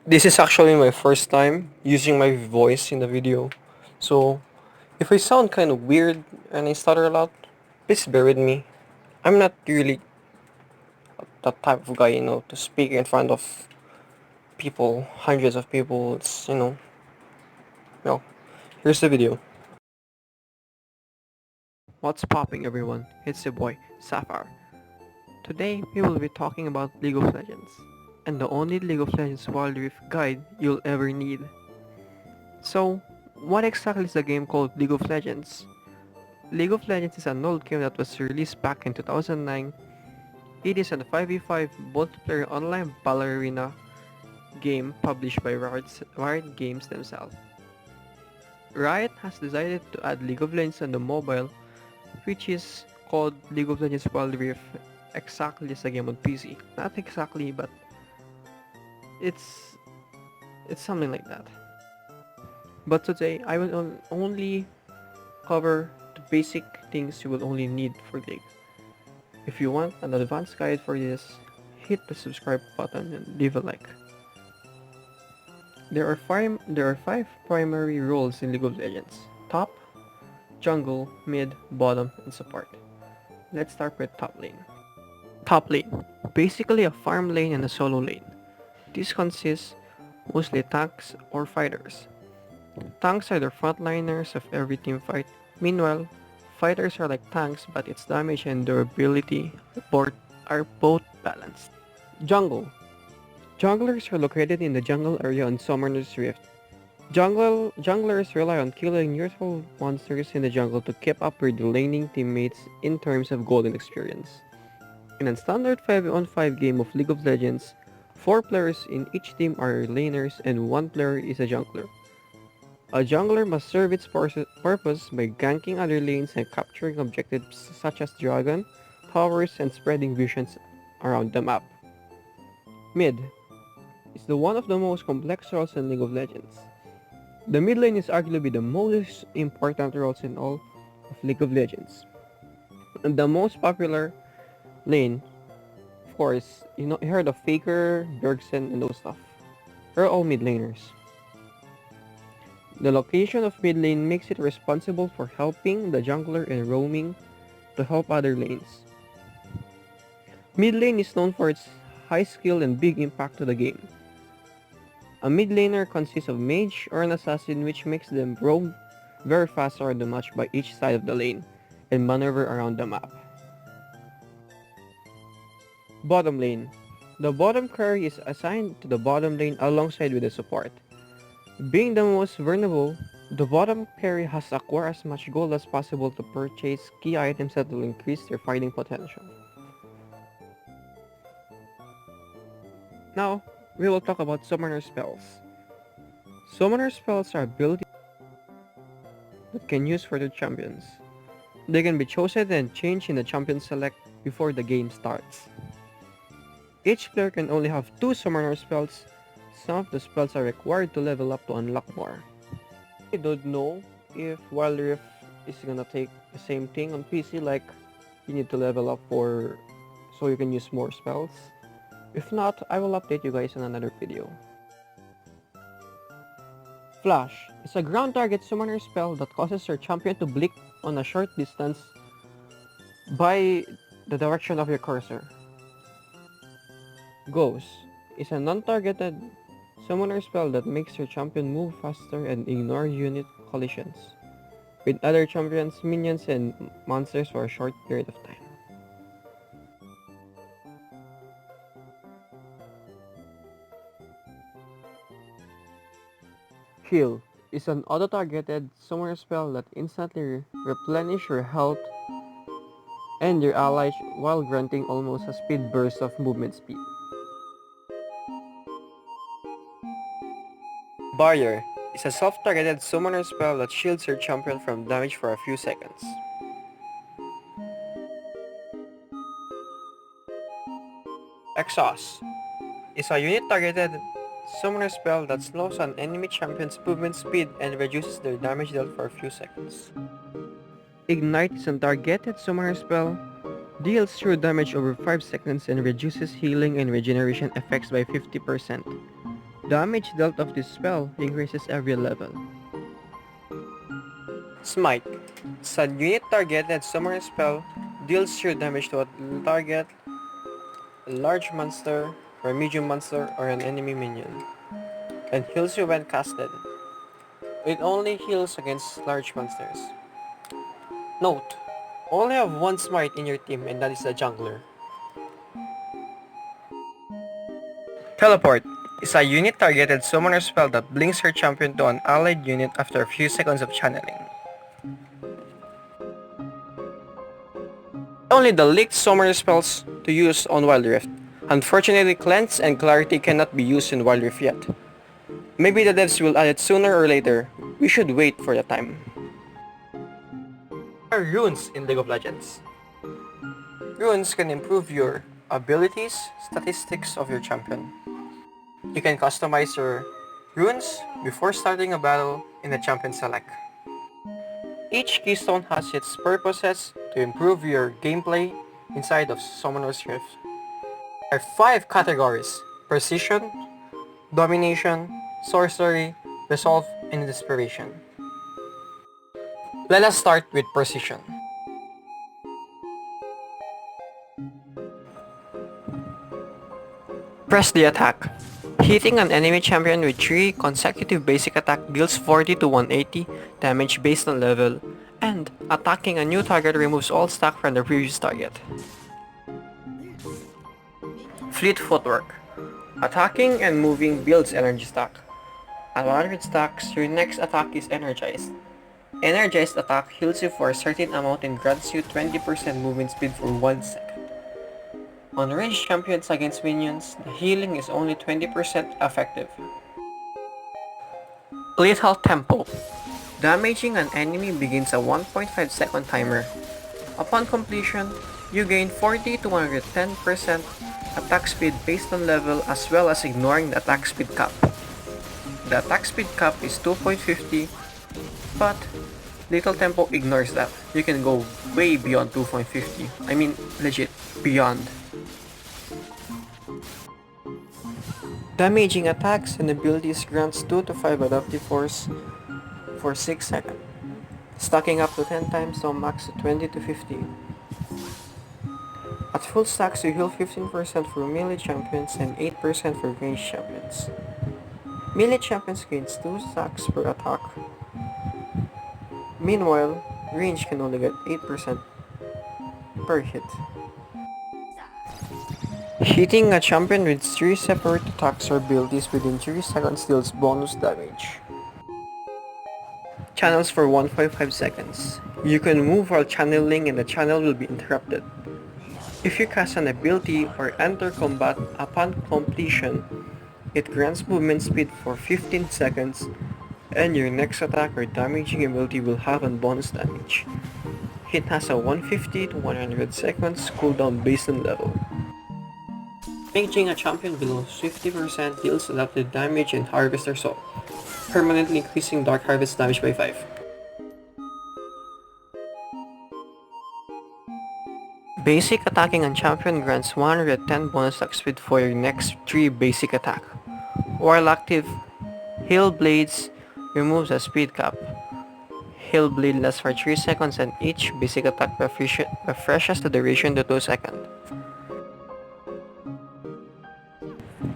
This is actually my first time using my voice in the video, so if I sound kind of weird and I stutter a lot, please bear with me. I'm not really that type of guy, to speak in front of people, hundreds of people. Well, here's the video. What's popping, everyone? It's your boy, Sapphire. Today, we will be talking about League of Legends, and the only League of Legends Wildrift guide you'll ever need. So, what exactly is the game called League of Legends? League of Legends is an old game that was released back in 2009. It is a 5v5 multiplayer online battle arena game published by Riot Games themselves. Riot has decided to add League of Legends on the mobile, which is called League of Legends Wild Rift, exactly as a game on PC. Not exactly, but it's it's something like that. But today, I will only cover the basic things you will only need for League. If you want an advanced guide for this, hit the subscribe button and leave a like. There are five primary roles in League of Legends: top, jungle, mid, bottom, and support. Let's start with top lane. Top lane, basically a farm lane and a solo lane. This consists mostly tanks or fighters. Tanks are the frontliners of every team fight. Meanwhile, fighters are like tanks, but its damage and durability are both balanced. Jungle. Junglers are located in the jungle area on Summoner's Rift. Junglers rely on killing neutral monsters in the jungle to keep up with the laning teammates in terms of golden experience. In a standard 5-on-5 game of League of Legends, 4 players in each team are laners and 1 player is a jungler. A jungler must serve its purpose by ganking other lanes and capturing objectives such as dragon, towers, and spreading visions around the map. Mid is the one of the most complex roles in League of Legends. The mid lane is arguably the most important roles in all of League of Legends. And the most popular lane, of course, you heard of Faker, Bjergsen, and those stuff. They're all mid laners. The location of mid lane makes it responsible for helping the jungler and roaming to help other lanes. Mid lane is known for its high skill and big impact to the game. A mid laner consists of mage or an assassin, which makes them roam very fast around the match by each side of the lane and maneuver around the map. Bottom lane. The bottom carry is assigned to the bottom lane alongside with the support. Being the most vulnerable, the bottom carry has to acquire as much gold as possible to purchase key items that will increase their fighting potential. Now, we will talk about summoner spells. Summoner spells are abilities that can use for their champions. They can be chosen and changed in the champion select before the game starts. Each player can only have 2 summoner spells. Some of the spells are required to level up to unlock more. I don't know if Wild Rift is gonna take the same thing on PC, like you need to level up for so you can use more spells. If not, I will update you guys in another video. Flash is a ground target summoner spell that causes your champion to blink on a short distance by the direction of your cursor. Ghost is a non-targeted summoner spell that makes your champion move faster and ignore unit collisions with other champions, minions, and monsters for a short period of time. Heal is an auto-targeted summoner spell that instantly replenishes your health and your allies while granting almost a speed burst of movement speed. Barrier is a self-targeted summoner spell that shields your champion from damage for a few seconds. Exhaust is a unit-targeted summoner spell that slows an enemy champion's movement speed and reduces their damage dealt for a few seconds. Ignite is a targeted summoner spell, deals true damage over 5 seconds and reduces healing and regeneration effects by 50%. Damage dealt of this spell increases every level. Smite. It's a unit targeted summoner spell, deals sheer damage to a target, a large monster, or a medium monster, or an enemy minion, and heals you when casted. It only heals against large monsters. Note, only have one smite in your team and that is the jungler. Teleport is a unit targeted summoner spell that blinks her champion to an allied unit after a few seconds of channeling. Only the leaked summoner spells to use on Wildrift. Unfortunately, Cleanse and Clarity cannot be used in Wildrift yet. Maybe the devs will add it sooner or later. We should wait for the time. Are runes in League of Legends. Runes can improve your abilities, statistics of your champion. You can customize your runes before starting a battle in the champion select. Each keystone has its purposes to improve your gameplay inside of Summoner's Rift. There are 5 categories: Precision, Domination, Sorcery, Resolve, and Desperation. Let us start with Precision. Press the attack. Hitting an enemy champion with 3 consecutive basic attack deals 40 to 180 damage based on level, and attacking a new target removes all stack from the previous target. Fleet Footwork. Attacking and moving builds energy stack. At 100 stacks, your next attack is energized. Energized attack heals you for a certain amount and grants you 20% movement speed for 1 second. On ranged champions against minions, the healing is only 20% effective. Lethal Tempo. Damaging an enemy begins a 1.5 second timer. Upon completion, you gain 40 to 110% attack speed based on level as well as ignoring the attack speed cap. The attack speed cap is 2.50, but Lethal Tempo ignores that. You can go way beyond 2.50. I mean, legit, beyond. Damaging attacks and abilities grants 2 to 5 adaptive force for 6 seconds, stacking up to 10 times so max 20 to 50. At full stacks you heal 15% for melee champions and 8% for ranged champions. Melee champions gains 2 stacks per attack. Meanwhile, range can only get 8% per hit. Hitting a champion with 3 separate attacks or abilities within 3 seconds deals bonus damage. Channels for 1.5 seconds. You can move while channeling and the channel will be interrupted. If you cast an ability or enter combat upon completion, it grants movement speed for 15 seconds and your next attack or damaging ability will have a bonus damage. It has a 150 to 100 seconds cooldown based on level. Damaging a champion below 50% deals adaptive damage and Harvester Soul, permanently increasing Dark Harvest damage by 5. Basic attacking on champion grants 110 bonus attack speed for your next 3 basic attack. While active, Hail Blades removes a speed cap. Hail Blade lasts for 3 seconds and each basic attack refreshes the duration to 2 seconds.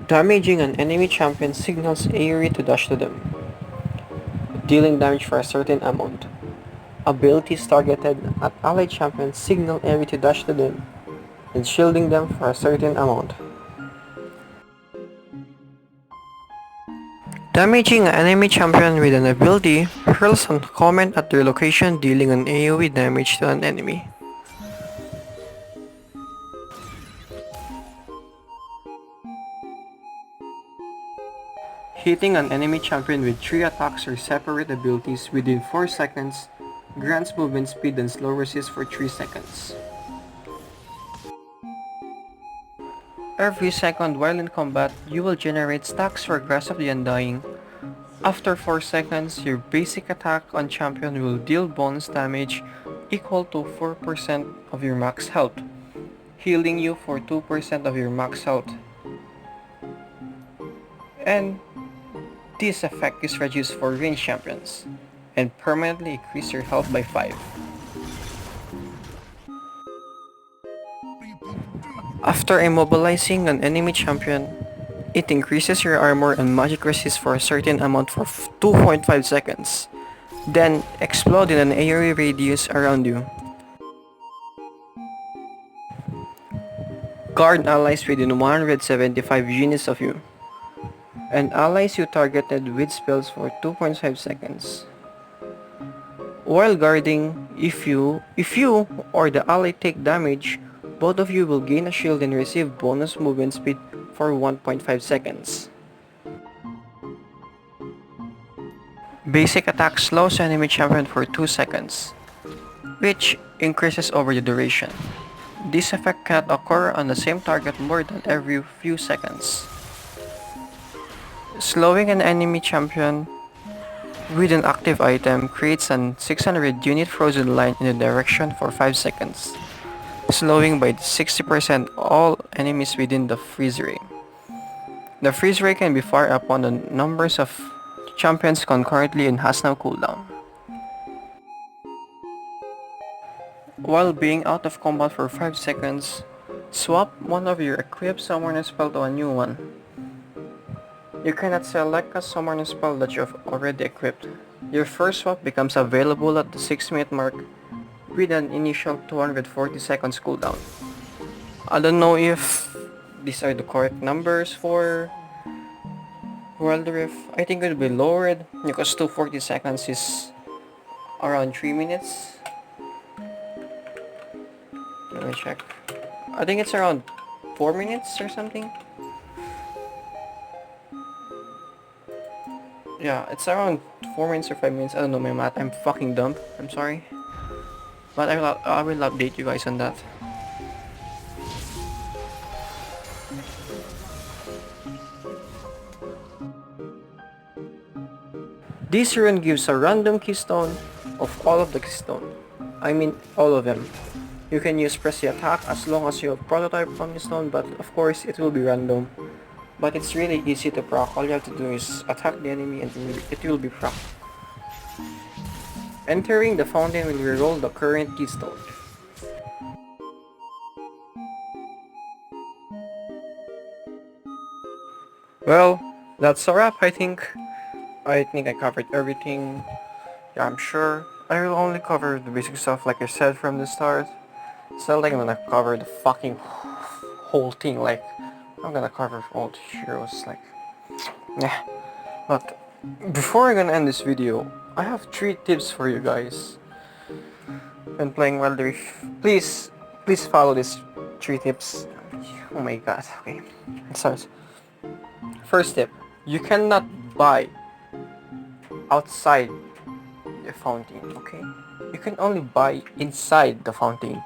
Damaging an enemy champion signals AoE to dash to them, dealing damage for a certain amount. Abilities targeted at allied champions signal AoE to dash to them and shielding them for a certain amount. Damaging an enemy champion with an ability hurls a comment at their location, dealing an AoE damage to an enemy. Hitting an enemy champion with 3 attacks or separate abilities within 4 seconds grants movement speed and slow resist for 3 seconds. Every second while in combat, you will generate stacks for Grasp of the Undying. After 4 seconds, your basic attack on champion will deal bonus damage equal to 4% of your max health, healing you for 2% of your max health. And This effect is reduced for ranged champions, and permanently increase your health by 5. After immobilizing an enemy champion, it increases your armor and magic resist for a certain amount for 2.5 seconds, then explode in an area radius around you. Guard allies within 175 units of you, and allies you targeted with spells for 2.5 seconds. While guarding, if you or the ally take damage, both of you will gain a shield and receive bonus movement speed for 1.5 seconds. Basic attack slows enemy champion for 2 seconds, which increases over the duration. This effect cannot occur on the same target more than every few seconds. Slowing an enemy champion with an active item creates an 600 unit frozen line in the direction for 5 seconds, slowing by 60% all enemies within the freeze ray. The freeze ray can be fired upon the numbers of champions concurrently and has no cooldown. While being out of combat for 5 seconds, swap one of your equipped summoner spell to a new one. You cannot select a summoner spell that you have already equipped. Your first swap becomes available at the 6-minute mark with an initial 240 seconds cooldown. I don't know if these are the correct numbers for Wildrift. I think it will be lowered because 240 seconds is around 3 minutes. Let me check. I think it's around 4 minutes or something. Yeah, it's around 4 minutes or 5 minutes. I don't know my math. I'm fucking dumb. I'm sorry. But I will update you guys on that. This rune gives a random keystone of all of the keystone. I mean all of them. You can use press the attack as long as you have prototype on the stone, but of course it will be random. But it's really easy to proc. All you have to do is attack the enemy and it will be proc. Entering the fountain will reroll the current keystone. Well, that's a wrap, I think. I covered everything. Yeah, I'm sure. I will only cover the basic stuff like I said from the start. It's not like I'm gonna cover the fucking whole thing, like I'm gonna cover all the heroes, like yeah. But before I'm gonna end this video, I have 3 tips for you guys when playing Wildrift. Please follow these 3 tips. Oh my god, okay. It starts. First tip, you cannot buy outside the fountain, okay? You can only buy inside the fountain.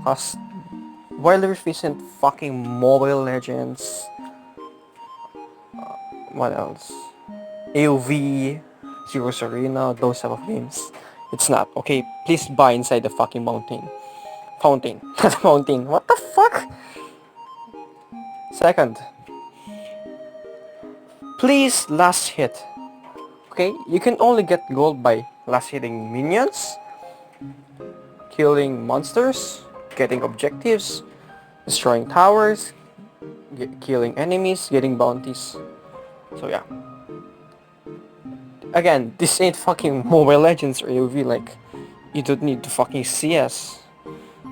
Cause Wildrift isn't fucking Mobile Legends. What else? AOV, Zero's Arena, those type of games. It's not, okay? Please buy inside the fucking mountain. Fountain. Not fountain. What the fuck? Second, please last hit. Okay? You can only get gold by last hitting minions, killing monsters, getting objectives, destroying towers, killing enemies, getting bounties. So yeah. Again, this ain't fucking Mobile Legends or AOV, like, you don't need to fucking CS.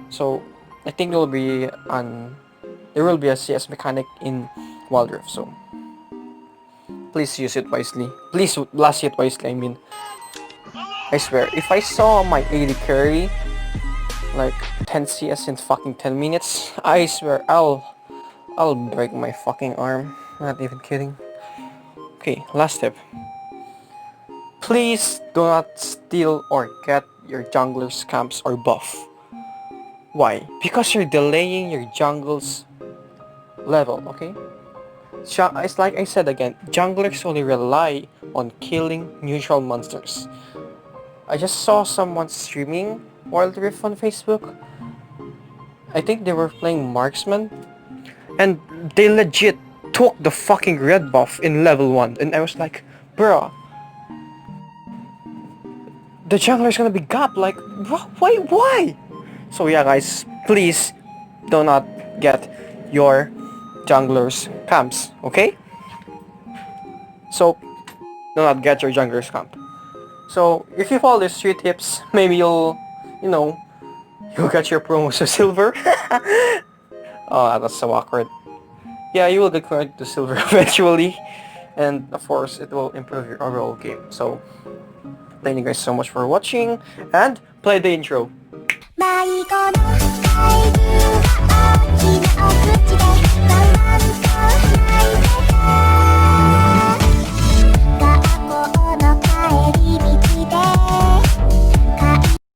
So, I think there will be a CS mechanic in Wildrift, so please use it wisely. Please last hit wisely, I mean. I swear, if I saw my AD carry like 10 CS in fucking 10 minutes, I swear I'll break my fucking arm. Not even kidding. Okay, last tip. Please do not steal or get your jungler's camps or buff. Why? Because you're delaying your jungle's level, okay? It's like I said again, junglers only rely on killing neutral monsters. I just saw someone streaming Wildrift on Facebook. I think they were playing Marksman, and they legit took the fucking red buff in level 1, and I was like, Bruh, the jungler's gonna be gap, like, why? So yeah guys, please do not get your junglers camps, okay? So, do not get your junglers camp. So, if you follow these 3 tips, maybe you know, you'll get your promos to silver. Oh, that's so awkward. Yeah, you will get connected to silver eventually, and of course, it will improve your overall game. So, thank you guys so much for watching, and play the intro.